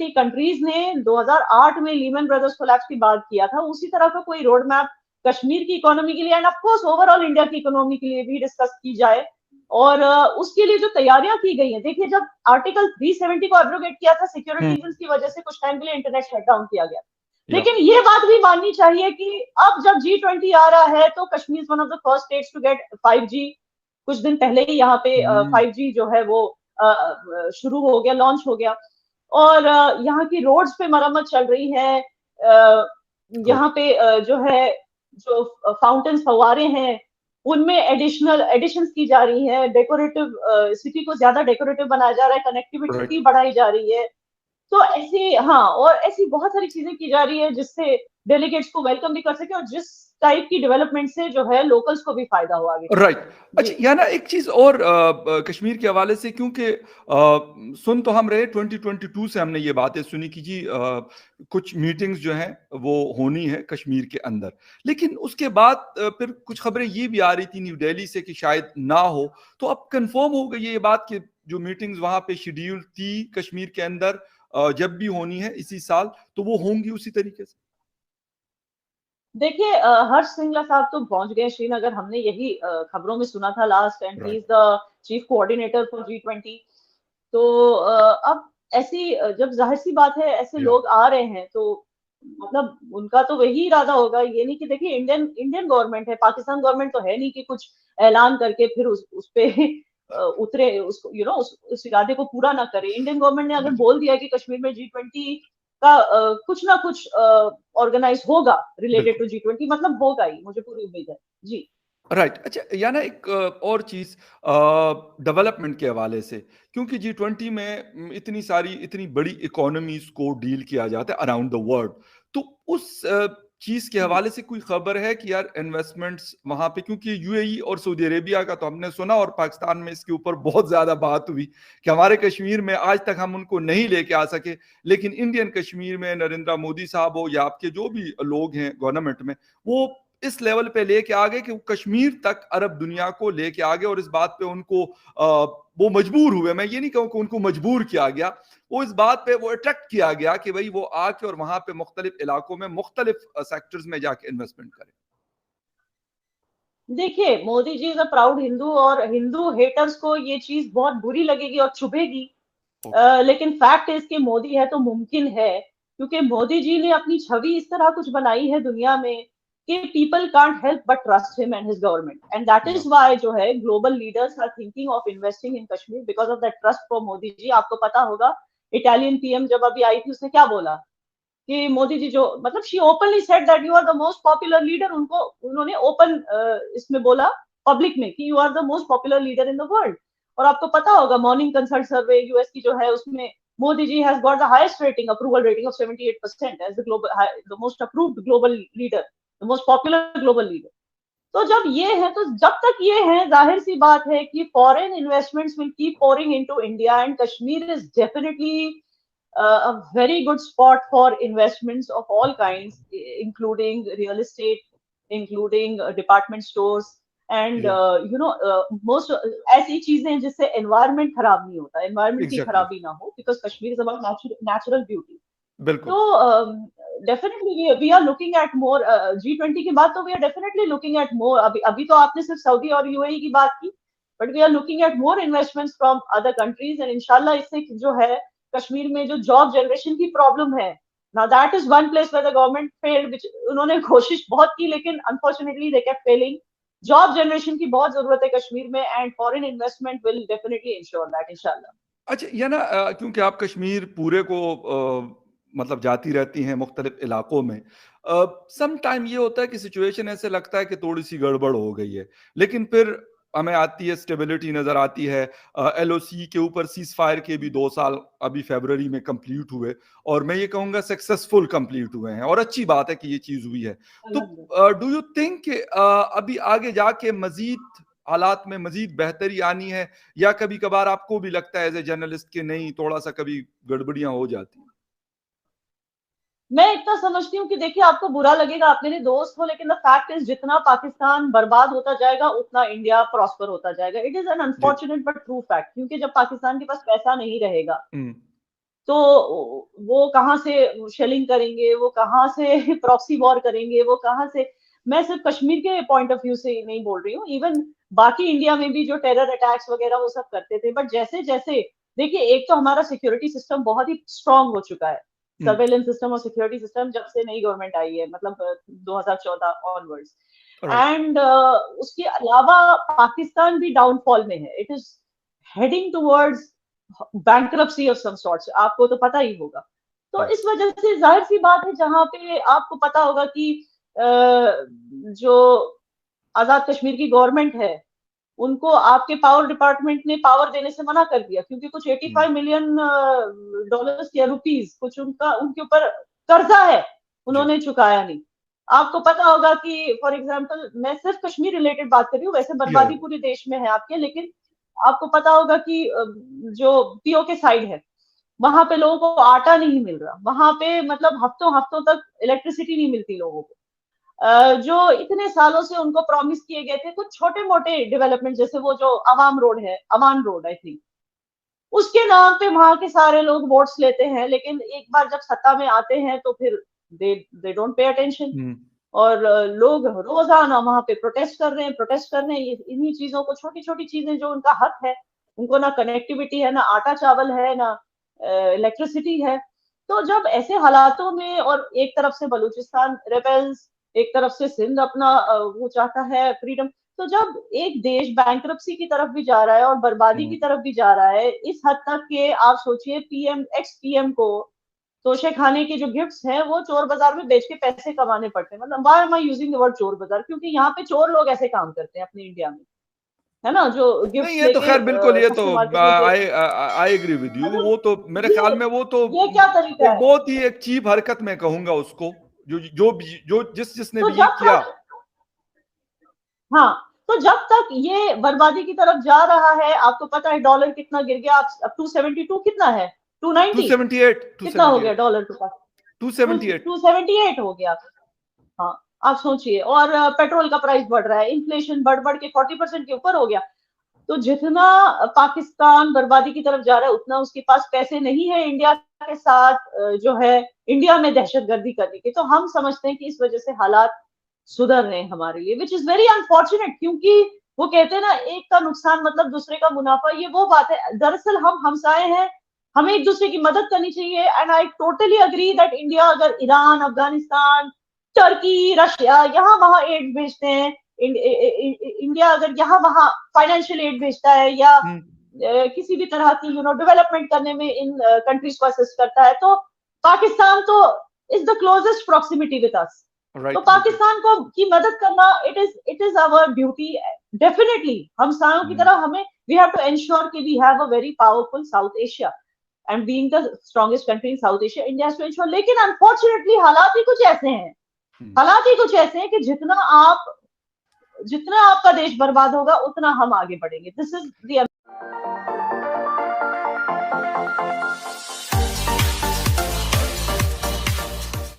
G20 countries ने 2008 में Lehman brothers collapse की बात किया था, उसी तरह का कोई रोड मैप कश्मीर की इकोनॉमी के लिए end of course overall India की इकोनॉमी के लिए भी डिस्कस की जाए। और उसके लिए जो तैयारियां की गई हैं, देखिए जब आर्टिकल 370 को एब्रोगेट किया था सिक्योरिटी रीजंस की वजह से कुछ टाइम के लिए इंटरनेट शटडाउन किया गया, लेकिन ये बात भी माननी चाहिए कि अब जब G20 आ रहा है तो Kashmir one of the first states to get 5G। कुछ दिन पहले ही यहाँ पे 5G जो है वो शुरू हो गया, लॉन्च हो गया, और यहाँ की रोड्स पे मरम्मत चल रही है। यहाँ पे जो है जो फाउंटेन्स फव्वारे हैं उनमें एडिशंस की जा रही है, डेकोरेटिव सिटी को ज्यादा डेकोरेटिव बनाया जा रहा है, कनेक्टिविटी बढ़ाई जा रही है। तो ऐसी, हाँ, और ऐसी बहुत सारी चीजें की जा रही है जिससे डेलीगेट्स को वेलकम भी कर सके और जिस टाइप की डेवलपमेंट से जो है लोकल्स को भी फायदा हो आगे। राइट। अच्छा, या ना एक चीज और कश्मीर के हवाले से, क्योंकि सुन तो हम रहे 2022 से हमने ये बातें सुनी कि जी कुछ मीटिंग्स जो हैं वो होनी है कश्मीर के अंदर, लेकिन उसके बाद फिर कुछ खबरें ये भी आ रही थी न्यू दिल्ली से कि शायद ना हो। तो अब कंफर्म हो गई ये बात कि जो मीटिंग्स वहां पे शेड्यूल थी कश्मीर के अंदर जब भी होनी है इसी साल, तो वो होंगी उसी तरीके से? देखिए हर्ष सिंगला साहब तो पहुंच गए श्रीनगर, हमने यही खबरों में सुना था last, and he is the chief coordinator for G20। तो अब ऐसी जब जाहिर सी बात है ऐसे लोग आ रहे हैं तो मतलब उनका तो वही इरादा होगा। ये नहीं कि देखिए इंडियन गवर्नमेंट है, पाकिस्तान गवर्नमेंट तो है नहीं कि कुछ ऐलान करके फिर उस पे उतरे, उसको उस इरादे को पूरा ना करे। इंडियन गवर्नमेंट ने अगर बोल दिया कि कश्मीर में G20 का कुछ ना कुछ ऑर्गेनाइज होगा रिलेटेड टू G20, मतलब होगा ही, मुझे पूरी उम्मीद है जी। राइट। अच्छा, या ना एक और चीज डेवलपमेंट के हवाले से, क्योंकि G20 में इतनी बड़ी इकोनॉमीज को डील किया जाता है अराउंड द वर्ल्ड, तो उस चीज के हवाले से कोई खबर है कि यार इन्वेस्टमेंट्स वहां पे, क्योंकि यूएई और सऊदी अरेबिया का तो हमने सुना और पाकिस्तान में इसके ऊपर बहुत ज्यादा बात हुई कि हमारे कश्मीर में आज तक हम उनको नहीं लेके आ सके, लेकिन इंडियन कश्मीर में नरेंद्र मोदी साहब हो या आपके जो भी लोग हैं गवर्नमेंट में, वो इस लेवल पे लेके आ गए कि वो कश्मीर तक अरब दुनिया को लेके आ गए, और इस बात पे उनको वो मजबूर हुए। मैं ये नहीं कहूँ कि उनको मजबूर किया गया, वो इस बात पे वो अट्रैक्ट किया गया कि भाई वो आके और वहां पे मुख्तलिफ इलाकों में मुख्तलिफ सेक्टर्स में जाके इन्वेस्टमेंट करें। देखिए Modi ji is a proud Hindu, और हिंदू हेटर्स को ये चीज बहुत बुरी लगेगी और चुभेगी। लेकिन फैक्ट इज कि मोदी है तो मुमकिन है, क्योंकि मोदी जी ने अपनी छवि इस तरह कुछ बनाई है दुनिया में कि people can't help but trust him and his government, and that is why जो है global leaders are thinking of investing in Kashmir because of that trust for Modi ji. आपको पता होगा इटालियन पीएम जब अभी आई थी उसने क्या बोला कि मोदी जी जो, मतलब she openly said that you are the most popular leader. उनको उन्होंने ओपन इसमें बोला पब्लिक में कि you are the most popular leader in the world. और आपको पता होगा मॉर्निंग कंसल्ट सर्वे यूएस की जो है उसमें Modi ji has got the highest rating, approval rating of 78% as the global the most approved global leader, the most popular global leader. तो जब ये है, तो जब तक ये है जाहिर सी बात है कि foreign investments will keep pouring into India, and Kashmir is definitely a very good spot for investments of all kinds, including real estate, including department stores, and most ऐसी चीजें जिससे environment खराब नहीं होता, environment की खराबी ना हो, because Kashmir is about natural beauty. बिल्कुल। तो definitely we are looking at more G20 के बाद तो we are definitely looking at more। अभी तो आपने सिर्फ सऊदी और यूएई की बात की, but we are looking at more investments from other countries, and इंशाल्लाह इससे जो है कश्मीर में जो जॉब जनरेशन की प्रॉब्लम है, now that is one place where the government failed, which उन्होंने कोशिश बहुत की लेकिन unfortunately they kept failing। Job generation की बहुत जरूरत है कश्मीर में, and foreign investment will definitely ensure that इंशाल्लाह। अच्छा, ये ना क्योंकि आप कश्मीर पूरे को मतलब जाती रहती हैं मुख्तलिफ इलाकों में, सम टाइम ये होता है कि सिचुएशन ऐसे लगता है कि थोड़ी सी गड़बड़ हो गई है, लेकिन फिर हमें आती है स्टेबिलिटी नजर आती है। एलओसी के ऊपर सीज फायर के भी 2 साल अभी फरवरी में कंप्लीट हुए, और मैं ये कहूंगा सक्सेसफुल कंप्लीट हुए हैं, और अच्छी बात है कि ये चीज हुई है। तो डू यू थिंक अभी आगे जाके मजीद हालात में मजीद बेहतरी आनी है, या कभी कभार आपको भी लगता है एज ए जर्नलिस्ट कि नहीं, थोड़ा सा कभी गड़बड़ियां हो जाती हैं? मैं इतना समझती हूँ कि देखिए आपको बुरा लगेगा, आप मेरे दोस्त हो, लेकिन द फैक्ट इज जितना पाकिस्तान बर्बाद होता जाएगा उतना इंडिया प्रॉस्पर होता जाएगा। It is an unfortunate but true fact, क्योंकि जब पाकिस्तान के पास पैसा नहीं रहेगा तो वो कहाँ से शेलिंग करेंगे, वो कहाँ से प्रॉक्सी वॉर करेंगे, वो कहाँ से, मैं सिर्फ कश्मीर के पॉइंट ऑफ व्यू से नहीं बोल रही हूँ, इवन बाकी इंडिया में भी जो टेरर अटैक्स वगैरह वो सब करते थे, बट जैसे जैसे देखिए, एक तो हमारा सिक्योरिटी सिस्टम बहुत ही स्ट्रांग हो चुका है, सर्वेलेंस सिस्टम और सिक्योरिटी सिस्टम जब से नई गवर्नमेंट आई है, मतलब 2014 ऑनवर्ड्स, एंड उसके अलावा पाकिस्तान भी डाउनफॉल में है, it is heading towards bankruptcy of some sorts, आपको तो पता ही होगा। तो इस वजह से जाहिर सी बात है, जहां पे आपको पता होगा कि जो आजाद कश्मीर की गवर्नमेंट है, उनको आपके पावर डिपार्टमेंट ने पावर देने से मना कर दिया, क्योंकि कुछ 85 मिलियन डॉलर्स या रुपीस कुछ उनके ऊपर कर्जा है, उन्होंने चुकाया नहीं। आपको पता होगा कि फॉर एग्जांपल, मैं सिर्फ कश्मीर रिलेटेड बात कर रही हूँ, वैसे बर्बादी पूरे देश में है आपके, लेकिन आपको पता होगा कि जो पीओके साइड है, वहां पे लोगों को आटा नहीं मिल रहा, वहां पे मतलब हफ्तों हफ्तों तक इलेक्ट्रिसिटी नहीं मिलती लोगों को। जो इतने सालों से उनको प्रॉमिस किए गए थे कुछ छोटे मोटे डेवलपमेंट, जैसे वो जो अवाम रोड है, अमान रोड आई थिंक, उसके नाम पे वहां के सारे लोग वोट्स लेते हैं, लेकिन एक बार जब सत्ता में आते हैं तो फिर दे डोंट पे अटेंशन, और लोग रोजाना वहां पे प्रोटेस्ट कर रहे हैं, इन्हीं चीजों को, छोटी छोटी चीजें जो उनका हक है, उनको ना कनेक्टिविटी है, ना आटा चावल है, ना इलेक्ट्रिसिटी है। तो जब ऐसे हालातों में, और एक तरफ से बलूचिस्तान रेबेल्स, एक तरफ से सिंध अपना वो चाहता है फ्रीडम, तो जब एक देश बैंक्रप्सी की तरफ भी जा रहा है और बर्बादी की तरफ भी जा रहा है, इस हद तक के आप सोचिए, पीएम एक्स पीएम को तोशे खाने के जो गिफ्ट्स हैं वो चोर बाजार में बेच के पैसे कमाने पड़ते हैं। मतलब why am I using the word चोर बाजार, क्योंकि यहाँ पे चोर लोग ऐसे काम करते हैं अपने इंडिया में, है ना, जो गिफ्ट्स नहीं, ये तो लेके खैर बिल्कुल, ये तो कस्टमर मार्केट में देते हैं। आई एग्री विद यू, मतलब वो तो मेरे ख्याल में वो तो ये क्या तरीका एक है? बहुत ही एक चीप हरकत में कहूंगा उसको, जो जिसने तो भी ये जब किया। तक, हाँ, तो जब तक ये बर्बादी की तरफ जा रहा है, आपको पता है डॉलर कितना गिर गया, अब 272 कितना है, 290 278 कितना हो गया 278 डॉलर के पास, 278 278 हो गया। हाँ, आप सोचिए, और पेट्रोल का प्राइस बढ़ रहा है, इन्फ्लेशन बढ़ बढ़ के 40% के ऊपर हो गया। तो जितना पाकिस्तान बर्बादी की तरफ जा रहा है, उतना उसके पास पैसे नहीं है इंडिया के साथ जो है इंडिया में दहशतगर्दी करने के। तो हम समझते हैं कि इस वजह से हालात सुधर रहे हैं हमारे लिए, विच इज वेरी अनफॉर्चुनेट, क्योंकि वो कहते हैं ना, एक का नुकसान मतलब दूसरे का मुनाफा, ये वो बात है। दरअसल हम हमसाए हैं, हमें एक दूसरे की मदद करनी चाहिए, and I totally agree that India अगर ईरान, अफगानिस्तान, टर्की, रशिया, यहाँ वहां एड भेजते हैं, इंडिया अगर यहाँ वहां फाइनेंशियल एड भेजता है, या किसी भी तरह की डेवलपमेंट करने में इन कंट्रीज को असिस्ट करता है, तो पाकिस्तान तो is the closest proximity with us. तो पाकिस्तान को की मदद करना, it is our duty definitely. हम सायों की तरह हमें, वी हैव टू एंश्योर कि we have a very powerful South Asia, and being the strongest country in South Asia, India has to ensure. लेकिन अनफॉर्चुनेटली हालात ही कुछ ऐसे हैं, कि जितना आपका देश बर्बाद होगा, उतना हम आगे बढ़ेंगे। This is the